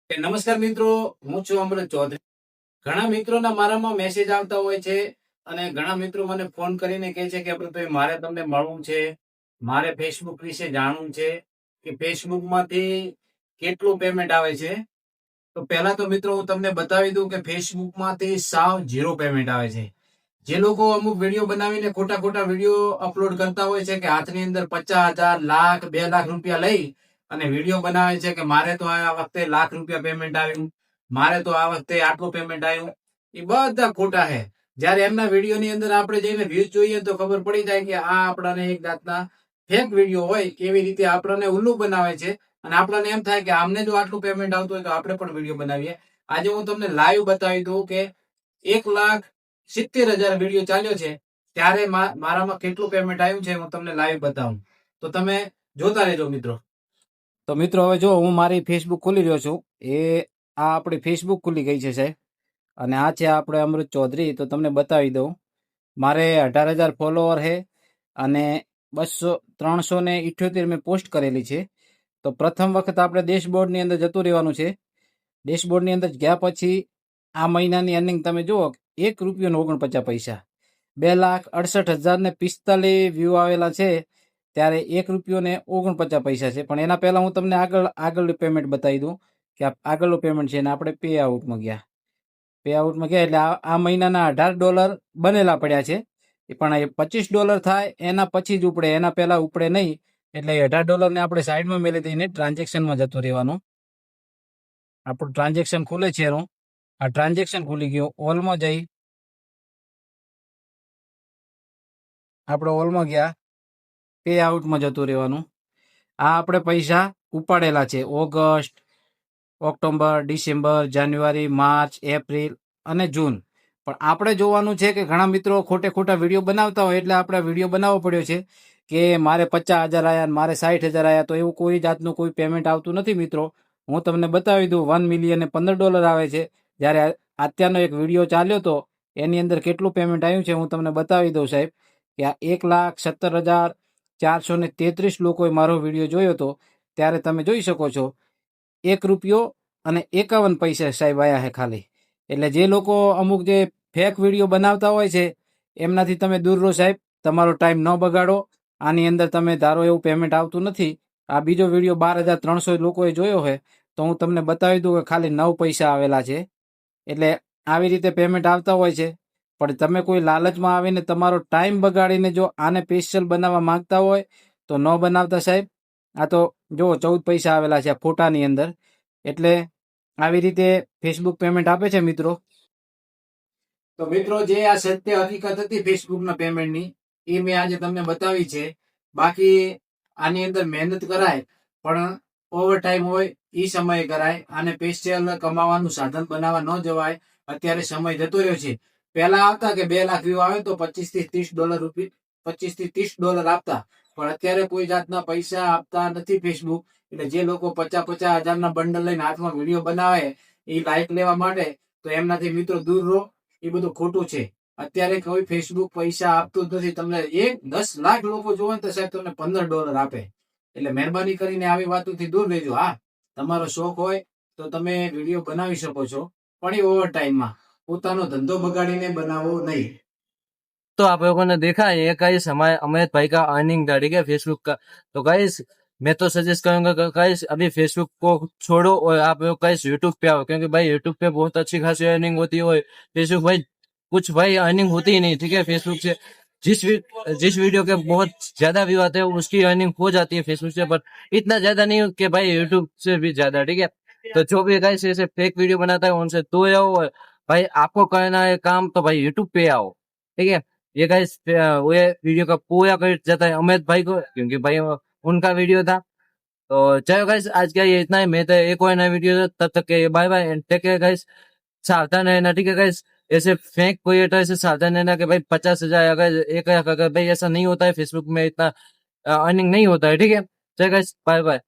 નમસ્કાર મિત્રો, હું છું અમૃત ચૌધરી. ઘણા મિત્રોના મારામાં મેસેજ આવતા હોય છે અને ઘણા મિત્રો મને ફોન કરીને કહે છે કે અમૃતભાઈ મારે તમને મળવું છે, મારે ફેસબુક વિશે જાણવું છે કે ફેસબુક માંથી કેટલું પેમેન્ટ આવે છે. તો પહેલા તો મિત્રો હું તમને બતાવી દઉં કે ફેસબુક માંથી સાવ 0 પેમેન્ટ આવે છે. જે લોકો અમુક વિડીયો બનાવીને ખોટા ખોટા વિડીયો અપલોડ કરતા હોય છે કે હાથની અંદર 50,000, લાખ, 2 લાખ રૂપિયા લઈ અને વિડીયો બનાવે છે કે મારે તો આ વખતે લાખ રૂપિયા પેમેન્ટ આવ્યું, મારે તો આ વખતે આટલું પેમેન્ટ આવ્યું. એ બધા ખોટા છે. જ્યારે એમના વિડીયો ની અંદર આપણે જઈને વ્યૂઝ જોઈએ તો ખબર પડી જાય કે આ આપણાને એક જાતના ફેક વિડીયો હોય, કેવી રીતે આપણને ઉલ્લુ બનાવે છે અને આપણને એમ થાય કે આમને જો આટલું પેમેન્ટ આવતું હોય તો આપણે પણ વિડીયો બનાવીએ. આજે હું તમને લાઈવ બતાવી દઉં કે 1,70,000 વિડીયો ચાલ્યો છે ત્યારે મારામાં કેટલું પેમેન્ટ આવ્યું છે હું તમને લાઈવ બતાવું. તો તમે જોતા રહેજો મિત્રો. તો મિત્રો હવે જો હું મારી ફેસબુક ખોલી રહ્યો છું. આ આપણી ફેસબુક ખુલી ગઈ છે સાહેબ, અને આ છે આપણે અમૃત ચૌધરી. તો તમને બતાવી દઉં, મારે 18,000 ફોલોવર છે અને 378 મેં પોસ્ટ કરેલી છે. તો પ્રથમ વખત આપણે ડેશબોર્ડની અંદર જતું રહેવાનું છે. ડેશબોર્ડની અંદર ગયા પછી આ મહિનાની અર્નિંગ તમે જુઓ, ₹1.49, 2,68,045 વ્યૂ આવેલા છે ત્યારે ₹1.49 છે. પણ એના પહેલા હું તમને આગળ પેમેન્ટ બતાવી દઉં કે આગળનું પેમેન્ટ છે. અને આપણે પે આઉટમાં ગયા એટલે આ મહિનાના $18 બનેલા પડ્યા છે. પણ એ $25 થાય એના પછી જ ઉપડે, એના પહેલા ઉપડે નહીં. એટલે $18 ને આપણે સાઈડમાં મેળવી દઈને ટ્રાન્ઝેક્શનમાં જતું રહેવાનું. આપણું ટ્રાન્ઝેક્શન ખુલે છે એનું. આ ટ્રાન્ઝેક્શન ખુલી ગયું. ઓલમાં જઈ આપણે ઓલમાં ગયા, પે આઉટમાં જતું રહેવાનું. આ આપણે પૈસા ઉપાડેલા છે ઓગસ્ટ, ઓક્ટોબર, ડિસેમ્બર, જાન્યુઆરી, માર્ચ, એપ્રિલ અને જૂન. પણ આપણે જોવાનું છે કે ઘણા મિત્રો ખોટા વિડીયો બનાવતા હોય, એટલે આપણે વિડીયો બનાવવો પડ્યો છે કે મારે 50,000 આવ્યા, મારે 60,000 આવ્યા. તો એવું કોઈ જાતનું કોઈ પેમેન્ટ આવતું નથી મિત્રો. હું તમને બતાવી દઉં, $1,015,000 આવે છે. જ્યારે અત્યારનો એક વિડીયો ચાલ્યો હતો એની અંદર કેટલું પેમેન્ટ આવ્યું છે હું તમને બતાવી દઉં સાહેબ. કે આ 1,70,433 લોકોએ મારો વિડીયો જોયો હતો. ત્યારે તમે જોઈ શકો છો ₹1.51 સાહેબ આયા છે ખાલી. એટલે જે લોકો અમુક જે ફેક વિડીયો બનાવતા હોય છે એમનાથી તમે દૂર રહો સાહેબ. તમારો ટાઈમ ન બગાડો. આની અંદર તમે ધારો એવું પેમેન્ટ આવતું નથી. આ બીજો વિડીયો 12,300 લોકોએ જોયો હોય તો હું તમને બતાવી દઉં કે ખાલી 9 પૈસા આવેલા છે. એટલે આવી રીતે પેમેન્ટ આવતા હોય છે. પણ તમે કોઈ લાલચમાં આવીને તમારો ટાઈમ બગાડીને જો આને સ્પેશિયલ બનાવવા માંગતા હોય તો ન બનાવતા સાહેબ. આ તો જો 14 પૈસા આવેલા છે આ ફોટાની અંદર. એટલે આવી રીતે ફેસબુક પેમેન્ટ આપે છે મિત્રો. તો મિત્રો જે આ સત્ય હકીકત હતી ફેસબુકના પેમેન્ટની, એ મેં આજે તમને બતાવી છે. બાકી આની અંદર મહેનત કરાય પણ ઓવર ટાઈમ હોય એ સમયે કરાય. આને સ્પેશિયલ કમાવાનું સાધન બનાવવા ન જવાય. અત્યારે સમય જતો રહ્યો છે. પહેલા આવતા કે 2 લાખ વ્યૂ આવે તો $25 થી $30 આપતા. પણ અત્યારે કોઈ જાતના પૈસા આપતા નથી ફેસબુક. એટલે જે લોકો 50,000 ના બંડલ લઈને હાથમાં વિડીયો બનાવે એ લાઈક લેવા માટે, તો એમનાથી મિત્રો દૂર રહો. એ બધું ખોટું છે. અત્યારે કોઈ ફેસબુક પૈસા આપતું જ નથી. તમને 10 લાખ લોકો જોવે તો સાહેબ તમને $15 આપે. એટલે મહેરબાની કરીને આવી વાતોથી દૂર રહેજો. હા, તમારો શોખ હોય તો તમે વિડીયો બનાવી શકો છો, પણ એ ઓવર ટાઈમમાં. પોતાનો ધંધો बगाड़ीने बनावो नहीं। तो आप लोगों ने देखा ये गाइस हमारे अमित भाई का अर्निंग ठीक है फेसबुक का। तो गाइस मैं तो सजेस्ट करूंगा गाइस अभी फेसबुक को छोड़ो और आप लोग गाइस यूट्यूब पे आओ, क्योंकि भाई यूट्यूब पे बहुत अच्छी खासी अर्निंग होती है। फेसबुक भाई कुछ भाई अर्निंग होती ही नहीं, ठीक है। फेसबुक से जिस वीडियो के बहुत ज्यादा व्यू आते हैं उसकी अर्निंग हो जाती है फेसबुक से, पर इतना ज्यादा नहीं कि भाई यूट्यूब से भी ज्यादा, ठीक है। तो जो भी गाइस ऐसे फेक वीडियो बनाता है उनसे दूर रहो। भाई आपको करना है काम तो भाई यूट्यूब पे आओ, ठीक है। ये गाइस वो वीडियो का पूरा क्रेडिट जाता है अमित भाई को, क्योंकि भाई उनका वीडियो था। तो चलो गाइस आज का ये इतना ही। मैं तो एक और नया वीडियो, तब तक के bye bye and take care guys. सावधान रहना, ठीक है गाइस। ऐसे फेक क्रिएटर से सावधान रहना कि भाई 50,000 अगर 1 लाख, अगर भाई ऐसा नहीं होता है फेसबुक में, इतना अर्निंग नहीं होता है, ठीक है। चलो गाइस बाय बाय।